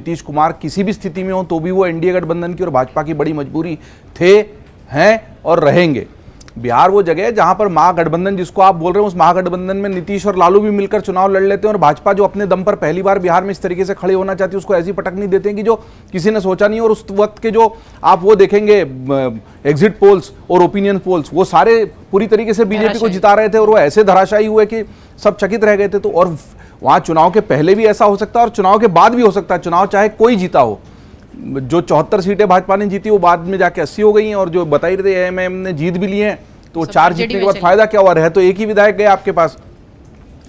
नीतीश कुमार किसी भी स्थिति में हो तो भी वो एनडीए गठबंधन की और भाजपा की बड़ी मजबूरी थे, हैं और रहेंगे। बिहार वो जगह है जहां पर महागठबंधन जिसको आप बोल रहे हैं, उस महागठबंधन में नीतीश और लालू भी मिलकर चुनाव लड़ लेते हैं और भाजपा जो अपने दम पर पहली बार बिहार में इस तरीके से खड़े होना चाहती है उसको ऐसी पटक नहीं देते हैं कि जो किसी ने सोचा नहीं। और उस वक्त के जो आप वो देखेंगे एग्जिट पोल्स और ओपिनियन पोल्स, वो सारे पूरी तरीके से बीजेपी को जिता रहे थे और वो ऐसे धराशायी हुए कि सब चकित रह गए थे। तो और वहां चुनाव के पहले भी ऐसा हो सकता है और चुनाव के बाद भी हो सकता है। चुनाव चाहे कोई जीता हो, जो 74 सीटें भाजपा ने जीती वो बाद में जाके 80 हो गई हैं और जो बताई रहे एएमएम ने जीत भी लिए हैं, तो 4 जीतने के बाद फायदा क्या हुआ? रहे तो एक ही विधायक गए आपके पास।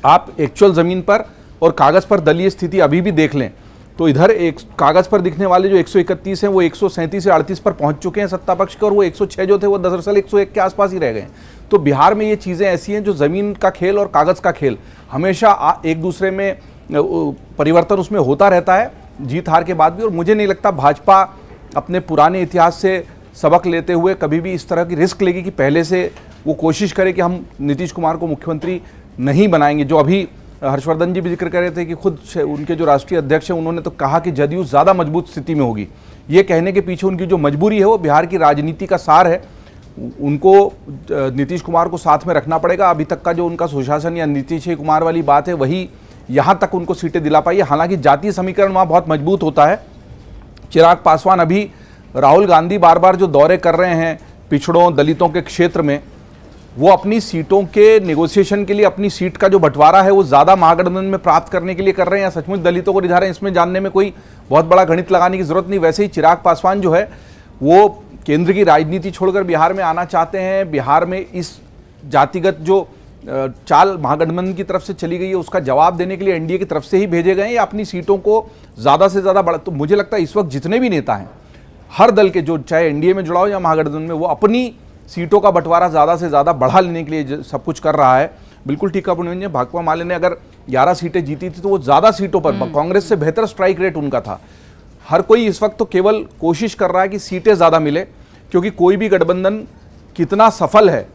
आप एक्चुअल जमीन पर और कागज पर दलीय स्थिति अभी भी देख लें तो इधर एक कागज पर दिखने वाले जो 131 हैं वो 137 से 38 पर पहुंच चुके हैं सत्ता पक्ष के, और वो 106 जो थे वो दरअसल 101 के आसपास ही रह गए। तो बिहार में ये चीज़ें ऐसी हैं जो ज़मीन का खेल और कागज़ का खेल हमेशा एक दूसरे में परिवर्तन उसमें होता रहता है जीत हार के बाद भी। और मुझे नहीं लगता भाजपा अपने पुराने इतिहास से सबक लेते हुए कभी भी इस तरह की रिस्क लेगी कि पहले से वो कोशिश करे कि हम नीतीश कुमार को मुख्यमंत्री नहीं बनाएंगे। जो अभी हर्षवर्धन जी भी जिक्र कर रहे थे कि खुद उनके जो राष्ट्रीय अध्यक्ष हैं उन्होंने तो कहा कि जदयू ज़्यादा मजबूत स्थिति में होगी। ये कहने के पीछे उनकी जो मजबूरी है वो बिहार की राजनीति का सार है। उनको नीतीश कुमार को साथ में रखना पड़ेगा। अभी तक का जो उनका सुशासन या नीतीश कुमार वाली बात है वही यहाँ तक उनको सीटें दिला पाई है। हालांकि जातीय समीकरण वहाँ बहुत मजबूत होता है। चिराग पासवान अभी राहुल गांधी बार बार जो दौरे कर रहे हैं पिछड़ों दलितों के क्षेत्र में, वो अपनी सीटों के नेगोशिएशन के लिए अपनी सीट का जो बंटवारा है वो ज़्यादा महागठबंधन में प्राप्त करने के लिए कर रहे हैं या सचमुच दलितों को रिझा रहे हैं, इसमें जानने में कोई बहुत बड़ा गणित लगाने की जरूरत नहीं। वैसे ही चिराग पासवान जो है वो केंद्र की राजनीति छोड़कर बिहार में आना चाहते हैं। बिहार में इस जातिगत जो चाल महागठबंधन की तरफ से चली गई है उसका जवाब देने के लिए एनडीए की तरफ से ही भेजे गए हैं या अपनी सीटों को ज़्यादा से ज़्यादा बढ़ा। तो मुझे लगता है इस वक्त जितने भी नेता हैं हर दल के, जो चाहे एनडीए में जुड़ा हो या महागठबंधन में, वो अपनी सीटों का बंटवारा ज़्यादा से ज़्यादा बढ़ा लेने के लिए सब कुछ कर रहा है। बिल्कुल ठीक है पुण्य, भाकपा माले ने अगर 11 सीटें जीती थी तो वो ज़्यादा सीटों पर कांग्रेस से बेहतर स्ट्राइक रेट उनका था। हर कोई इस वक्त तो केवल कोशिश कर रहा है कि सीटें ज़्यादा मिले, क्योंकि कोई भी गठबंधन कितना सफल है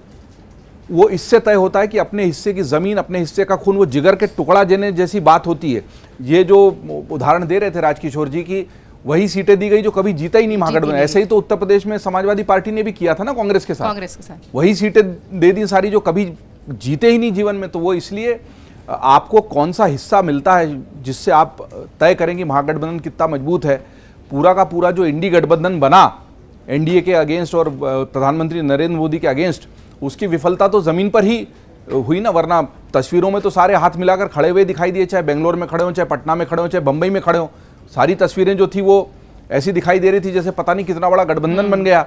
वो इससे तय होता है कि अपने हिस्से की ज़मीन, अपने हिस्से का खून, वो जिगर के टुकड़ा देने जैसी बात होती है। ये जो उदाहरण दे रहे थे राजकिशोर जी की, वही सीटें दी गई जो कभी जीता ही नहीं महागठबंधन। ऐसे ही तो उत्तर प्रदेश में समाजवादी पार्टी ने भी किया था ना कांग्रेस के साथ, वही सीटें दे दी सारी जो कभी जीते ही नहीं जीवन में। तो वो इसलिए आपको कौन सा हिस्सा मिलता है जिससे आप तय करेंगे महागठबंधन कितना मजबूत है। पूरा का पूरा जो इंडी गठबंधन बना एनडीए के अगेंस्ट और प्रधानमंत्री नरेंद्र मोदी के अगेंस्ट, उसकी विफलता तो ज़मीन पर ही हुई ना, वरना तस्वीरों में तो सारे हाथ मिलाकर खड़े हुए दिखाई दिए, चाहे बेंगलोर में खड़े हों, चाहे पटना में खड़े हों, चाहे बंबई में खड़े हों। सारी तस्वीरें जो थी वो ऐसी दिखाई दे रही थी जैसे पता नहीं कितना बड़ा गठबंधन बन गया।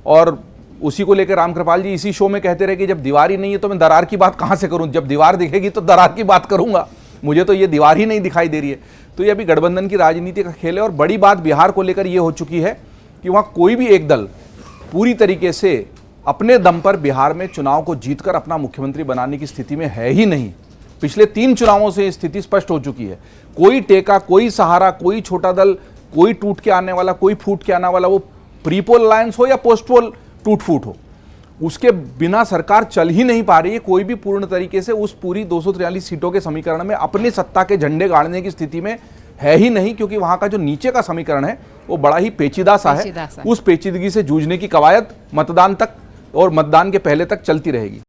और उसी को लेकर रामकृपाल जी इसी शो में कहते रहे कि जब दीवार ही नहीं है तो मैं दरार की बात कहाँ से करूँ, जब दीवार दिखेगी तो दरार की बात करूंगा, मुझे तो ये दीवार ही नहीं दिखाई दे रही है। तो ये अभी गठबंधन की राजनीति का खेल है। और बड़ी बात बिहार को लेकर ये हो चुकी है कि वहाँ कोई भी एक दल पूरी तरीके से अपने दम पर बिहार में चुनाव को जीतकर अपना मुख्यमंत्री बनाने की स्थिति में है ही नहीं। पिछले 3 चुनावों से स्थिति स्पष्ट हो चुकी है। कोई टेका, कोई सहारा, कोई छोटा दल, कोई टूट के आने वाला, कोई फूट के आने वाला, वो प्रीपोल अलायंस हो या पोस्ट पोल टूट फूट हो, उसके बिना सरकार चल ही नहीं पा रही है। कोई भी पूर्ण तरीके से उस पूरी 243 सीटों के समीकरण में अपनी सत्ता के झंडे गाड़ने की स्थिति में है ही नहीं, क्योंकि वहां का जो नीचे का समीकरण है वो बड़ा ही पेचीदा सा है। उस पेचीदगी से जूझने की कवायद मतदान तक और मतदान के पहले तक चलती रहेगी।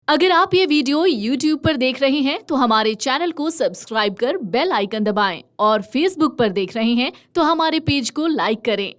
अगर आप ये वीडियो YouTube पर देख रहे हैं तो हमारे चैनल को सब्सक्राइब कर बेल आइकन दबाएं, और Facebook पर देख रहे हैं तो हमारे पेज को लाइक करें।